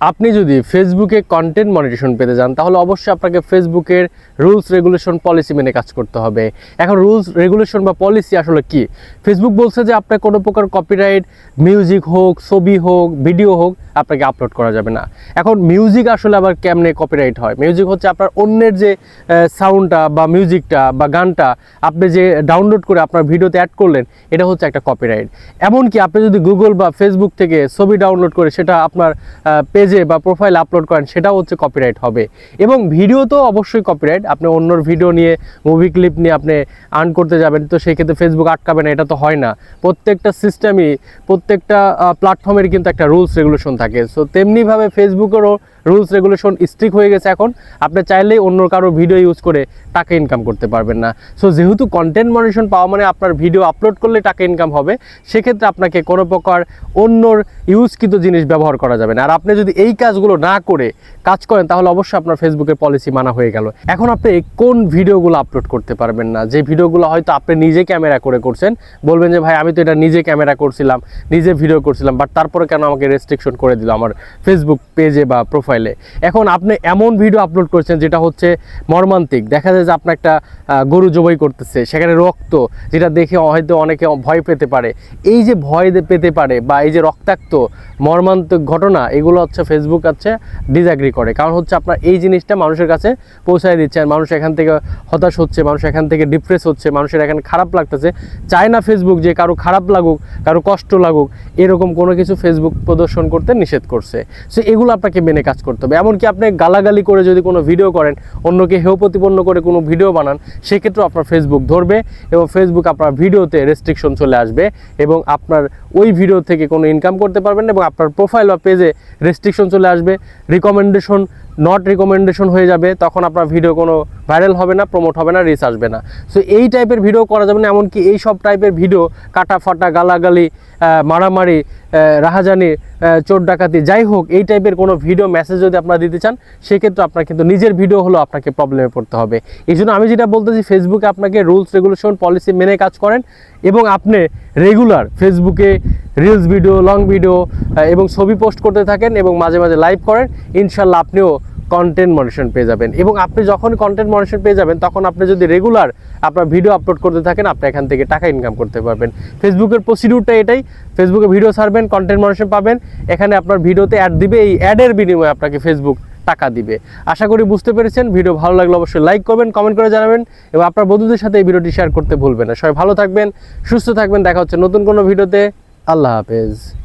আপনি যদি ফেসবুকে কন্টেন্ট মনিটেশন পেতে যান তাহলে অবশ্যই আপনাকে ফেসবুকের রুলস রেগুলেশন পলিসি মেনে কাজ করতে হবে। এখন রুলস রেগুলেশন বা পলিসি আসলে কি? ফেসবুক বলছে যে আপনার কোনো প্রকার কপিরাইট মিউজিক হোক, ছবি হোক, ভিডিও হোক আপনাকে আপলোড করা যাবে না। এখন মিউজিক আসলে আবার কেমনে কপিরাইট হয়? মিউজিক হচ্ছে আপনার অন্যের যে সাউন্ডটা বা মিউজিকটা বা গানটা আপনি যে ডাউনলোড করে আপনার ভিডিওতে অ্যাড করলেন, এটা হচ্ছে একটা কপিরাইট। এমনকি আপনি যদি গুগল বা ফেসবুক থেকে ছবি ডাউনলোড করে সেটা আপনার পেজে বা প্রোফাইলে আপলোড করেন, সেটাও হচ্ছে কপিরাইট হবে। এবং ভিডিও তো অবশ্যই কপিরাইট। আপনি অন্যর ভিডিও নিয়ে, মুভি ক্লিপ নিয়ে আপনি আর্ন করতে যাবেন, তো সেই ক্ষেত্রে ফেসবুক আটকাবে না, এটা তো হয় না। প্রত্যেকটা সিস্টেমই, প্রত্যেকটা প্ল্যাটফর্মের কিন্তু একটা রুলস রেগুলেশন থাকে। সো তেমনিভাবে ফেসবুকেরও রুলস রেগুলেশন স্ট্রিক্ট হয়ে গেছে। এখন আপনি চাইলেই অন্য কারো ভিডিও ইউজ করে টাকা ইনকাম করতে পারবেন না। সো যেহেতু কন্টেন্ট মনিটেশন পাওয়া মানে আপনার ভিডিও আপলোড করলে টাকা ইনকাম হবে, সেক্ষেত্রে আপনাকে কোনো প্রকার অন্যর ইউজকৃত জিনিস ব্যবহার করা যাবে না। আর আপনি যদি এই কাজগুলো না করে কাজ করেন তাহলে অবশ্যই আপনার ফেসবুকের পলিসি মানা হয়ে গেল। এখন আপনি কোন ভিডিওগুলো আপলোড করতে পারবেন না? যে ভিডিওগুলো হয়তো আপনি নিজে ক্যামেরা করে করছেন, বলবেন যে ভাই আমি তো এটা নিজে ক্যামেরা করছিলাম, নিজে ভিডিও করছিলাম, বাট তারপরে কেন আমাকে রেস্ট্রিকশন করে দিল আমার ফেসবুক পেজে বা প্রোফাইলে। এখন আপনি এমন ভিডিও আপলোড করছেন যেটা হচ্ছে মর্মান্তিক, দেখা যায় যে আপনার একটা গরু জবাই করতেছে, সেখানে রক্ত, যেটা দেখে হয়তো অনেকে ভয় পেতে পারে। এই যে ভয় পেতে পারে বা এই যে রক্তাক্ত মর্মান্তিক ঘটনা, এগুলো হচ্ছে ফেসবুক ডিসঅ্যাগ্রি করে। কারণ হচ্ছে আপনার এই জিনিসটা মানুষের কাছে পৌঁছায় দিচ্ছেন, মানুষ এখান থেকে হতাশ হচ্ছে, মানুষ এখান থেকে ডিপ্রেস হচ্ছে, মানুষের এখানে খারাপ লাগতেছে। চায় না ফেসবুক যে কারো খারাপ লাগুক, কারো কষ্ট লাগুক, এরকম কোনো কিছু ফেসবুক প্রদর্শন করতে নিষেধ করছে। সো এগুলো আপনাকে মেনে কাজ করতে হবে। এমনকি আপনি গালাগালি করে যদি কোনো ভিডিও করেন, অন্যকে হেয় প্রতিপন্ন করে কোনো ভিডিও বানান, সেক্ষেত্রেও আপনার ফেসবুক ধরবে এবং ফেসবুক আপনার ভিডিওতে রেস্ট্রিকশন চলে আসবে এবং আপনার ওই ভিডিও থেকে কোনো ইনকাম করতে পারবেন না এবং আপনার প্রোফাইল বা পেজে রেস্ট্রিকশন চলে আসবে, রিকমেন্ডেশন নট রিকমেন্ডেশন হয়ে যাবে। তখন আপনার ভিডিও কোনো ভাইরাল হবে না, প্রমোট হবে না, রিচ আসবে না। সো এই টাইপের ভিডিও করা যাবে না। এমনকি এই সব টাইপের ভিডিও কাটা ফাটা, গালাগালি, মারামারি, রাহাজানি, চোর ডাকাতি, যাই হোক, এই টাইপের কোনো ভিডিও মেসেজ যদি আপনারা দিতে চান, সেক্ষেত্রে আপনার কিন্তু নিজের ভিডিও হলেও আপনাকে প্রবলেমে পড়তে হবে। এই জন্য আমি যেটা বলতেছি, ফেসবুকে আপনাকে রুলস রেগুলেশন পলিসি মেনে কাজ করেন এবং আপনি রেগুলার ফেসবুকে রিলস ভিডিও, লং ভিডিও এবং ছবি পোস্ট করতে থাকেন এবং মাঝে মাঝে লাইভ করেন, ইনশাল্লাহ আপনিও কন্টেন্ট মনিটেশন পেয়ে যাবেন। এবং আপনি যখন কন্টেন্ট মনিটেশন পেয়ে যাবেন, তখন আপনি যদি রেগুলার আপনার ভিডিও আপলোড করতে থাকেন, আপনি এখান থেকে টাকা ইনকাম করতে পারবেন। ফেসবুকের প্রসিডিউরটা এটাই, ফেসবুকে ভিডিও ছাড়বেন, কন্টেন্ট মনিটেশন পাবেন, এখানে আপনার ভিডিওতে অ্যাড দিবে, এই অ্যাডের বিনিময়ে আপনাকে ফেসবুক টাকা দিবে। আশা করি বুঝতে পেরেছেন। ভিডিও ভালো লাগলে অবশ্যই লাইক করবেন, কমেন্ট করে জানাবেন এবং আপনার বন্ধুদের সাথে এই ভিডিওটি শেয়ার করতে ভুলবেন না। সবাই ভালো থাকবেন, সুস্থ থাকবেন। দেখা হচ্ছে নতুন কোনো ভিডিওতে। আল্লাহ হাফেজ।